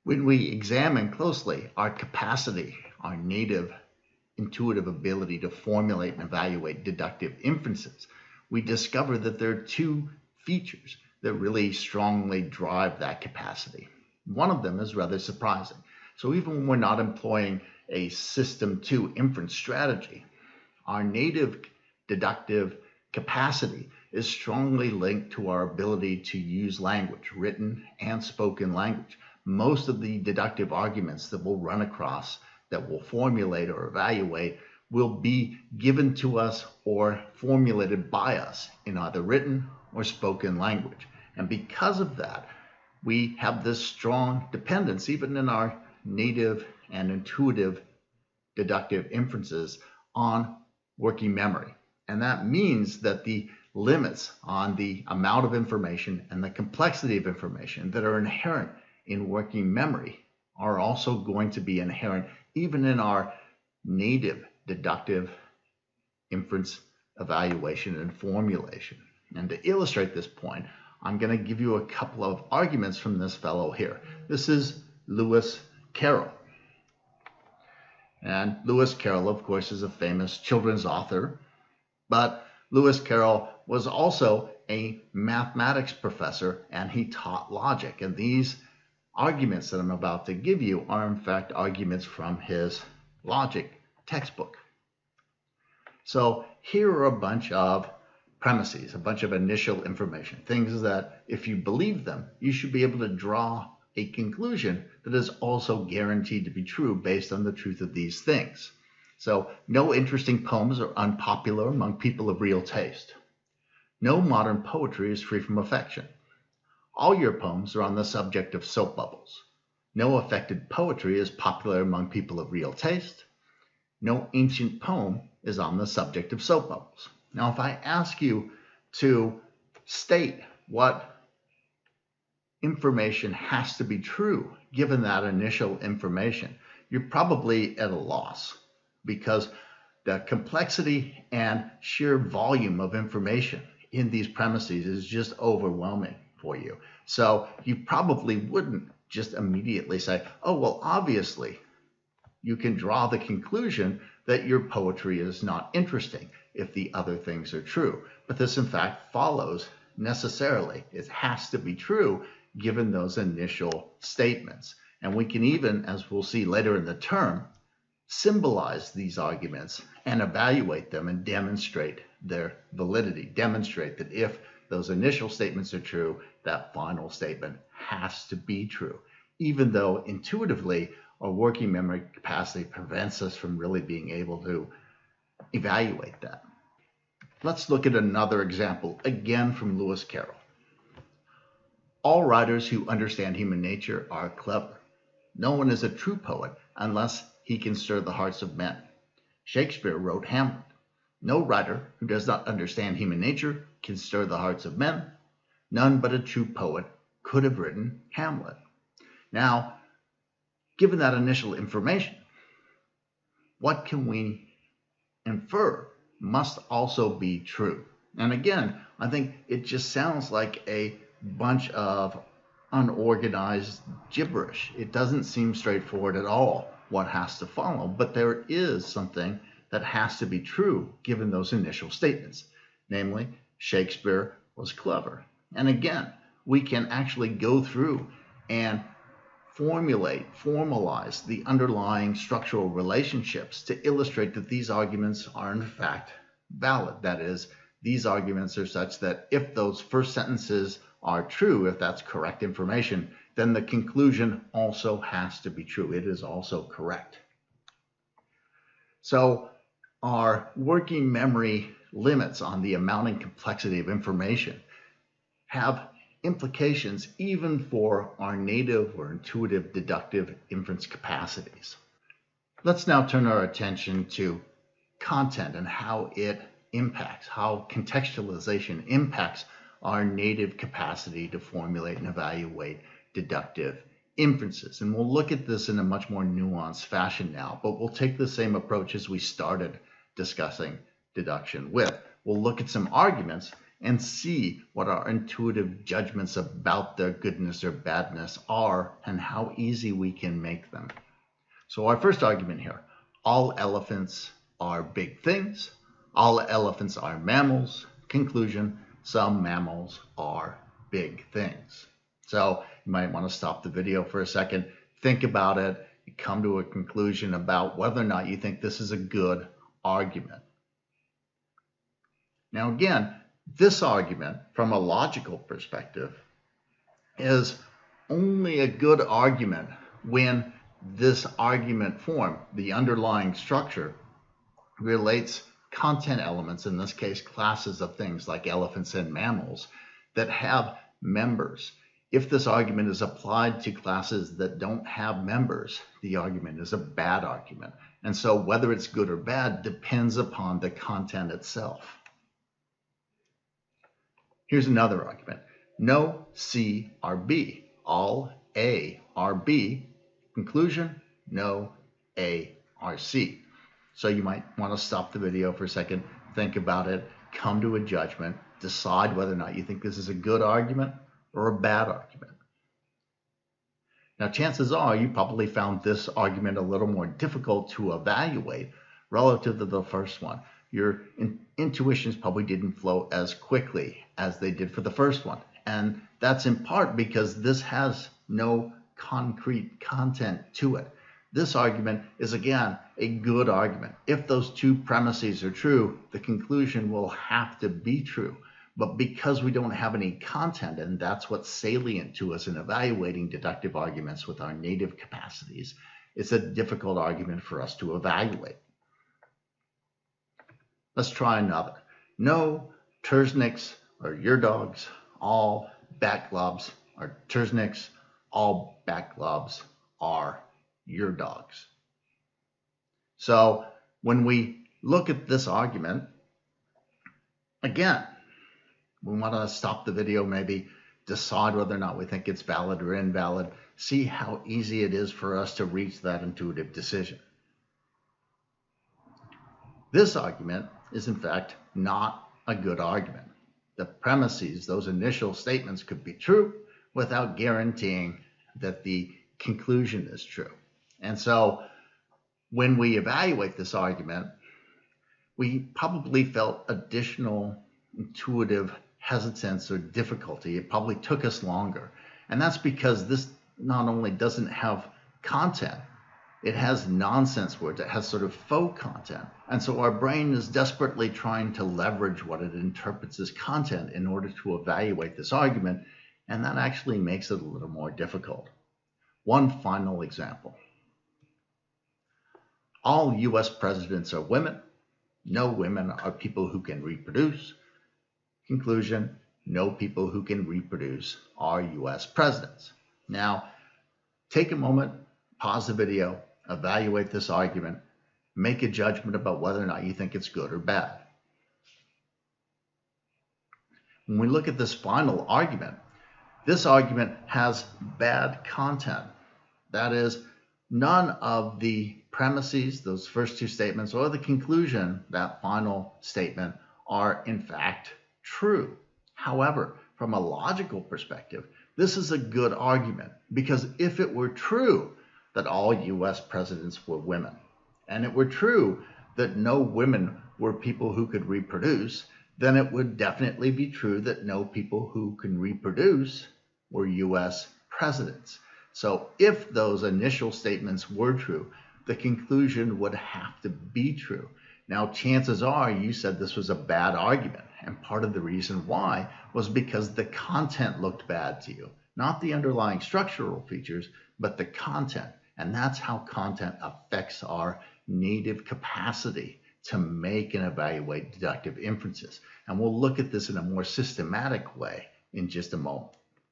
When we examine closely our capacity, our native intuitive ability to formulate and evaluate deductive inferences, we discover that there are two features that really strongly drive that capacity. One of them is rather surprising. So even when we're not employing a system 2 inference strategy, our native deductive capacity is strongly linked to our ability to use language, written and spoken language. Most of the deductive arguments that we'll run across, that we'll formulate or evaluate, will be given to us or formulated by us in either written or spoken language. And because of that, we have this strong dependence, even in our native and intuitive deductive inferences, on working memory. And that means that the limits on the amount of information and the complexity of information that are inherent in working memory are also going to be inherent even in our native deductive inference evaluation and formulation. And to illustrate this point, I'm going to give you a couple of arguments from this fellow here. This is Lewis Carroll. And Lewis Carroll, of course, is a famous children's author, but Lewis Carroll was also a mathematics professor, and he taught logic. And these arguments that I'm about to give you are, in fact, arguments from his logic textbook. So here are a bunch of premises, a bunch of initial information, things that if you believe them, you should be able to draw a conclusion that is also guaranteed to be true based on the truth of these things. So no interesting poems are unpopular among people of real taste. No modern poetry is free from affection. All your poems are on the subject of soap bubbles. No affected poetry is popular among people of real taste. No ancient poem is on the subject of soap bubbles. Now, if I ask you to state what information has to be true given that initial information, you're probably at a loss, because the complexity and sheer volume of information in these premises is just overwhelming for you. So you probably wouldn't just immediately say, oh, well, obviously you can draw the conclusion that your poetry is not interesting if the other things are true. But this, in fact, follows necessarily. It has to be true given those initial statements. And we can even, as we'll see later in the term, symbolize these arguments and evaluate them and demonstrate their validity, demonstrate that if those initial statements are true, that final statement has to be true, even though intuitively our working memory capacity prevents us from really being able to evaluate that. Let's look at another example, again from Lewis Carroll. All writers who understand human nature are clever. No one is a true poet unless he can stir the hearts of men. Shakespeare wrote Hamlet. No writer who does not understand human nature can stir the hearts of men. None but a true poet could have written Hamlet. Now, given that initial information, what can we infer must also be true? And again, I think it just sounds like a bunch of unorganized gibberish. It doesn't seem straightforward at all what has to follow, but there is something that has to be true given those initial statements. Namely, Shakespeare was clever. And again, we can actually go through and formalize the underlying structural relationships to illustrate that these arguments are in fact valid. That is, these arguments are such that if those first sentences are true, if that's correct information, then the conclusion also has to be true. It is also correct. So our working memory limits on the amount and complexity of information have implications even for our native or intuitive deductive inference capacities. Let's now turn our attention to content and how it impacts, how contextualization impacts our native capacity to formulate and evaluate deductive inferences. And we'll look at this in a much more nuanced fashion now, but we'll take the same approach as we started discussing deduction with. We'll look at some arguments and see what our intuitive judgments about their goodness or badness are and how easy we can make them. So our first argument here, all elephants are big things. All elephants are mammals. Conclusion, some mammals are big things. So you might want to stop the video for a second, think about it, come to a conclusion about whether or not you think this is a good argument. Now again, this argument from a logical perspective is only a good argument when this argument form, the underlying structure, relates content elements, in this case classes of things like elephants and mammals, that have members. If this argument is applied to classes that don't have members, the argument is a bad argument. And so whether it's good or bad depends upon the content itself. Here's another argument. No C are B. All A are B. Conclusion, no A are C. So you might want to stop the video for a second, think about it, come to a judgment, decide whether or not you think this is a good argument or a bad argument. Now, chances are you probably found this argument a little more difficult to evaluate relative to the first one. Your intuitions probably didn't flow as quickly as they did for the first one. And that's in part because this has no concrete content to it. This argument is, again, a good argument. If those two premises are true, the conclusion will have to be true. But because we don't have any content, and that's what's salient to us in evaluating deductive arguments with our native capacities, it's a difficult argument for us to evaluate. Let's try another. No Terzniks are your dogs. All Batglobs are Terzniks. All Batglobs are your dogs. So when we look at this argument, again, we want to stop the video, maybe decide whether or not we think it's valid or invalid, see how easy it is for us to reach that intuitive decision. This argument is in fact not a good argument. The premises, those initial statements, could be true without guaranteeing that the conclusion is true. And so when we evaluate this argument, we probably felt additional intuitive hesitance or difficulty. It probably took us longer. And that's because this not only doesn't have content, it has nonsense words. It has sort of faux content. And so our brain is desperately trying to leverage what it interprets as content in order to evaluate this argument. And that actually makes it a little more difficult. One final example. All US presidents are women. No women are people who can reproduce. Conclusion, no people who can reproduce are US presidents. Now, take a moment, pause the video, evaluate this argument, make a judgment about whether or not you think it's good or bad. When we look at this final argument, this argument has bad content. That is, none of the premises, those first two statements, or the conclusion, that final statement, are in fact true. However, from a logical perspective, this is a good argument, because if it were true that all US presidents were women, and it were true that no women were people who could reproduce, then it would definitely be true that no people who can reproduce were US presidents. So if those initial statements were true, the conclusion would have to be true. Now, chances are you said this was a bad argument, and part of the reason why was because the content looked bad to you. Not the underlying structural features, but the content. And that's how content affects our native capacity to make and evaluate deductive inferences. And we'll look at this in a more systematic way in just a moment.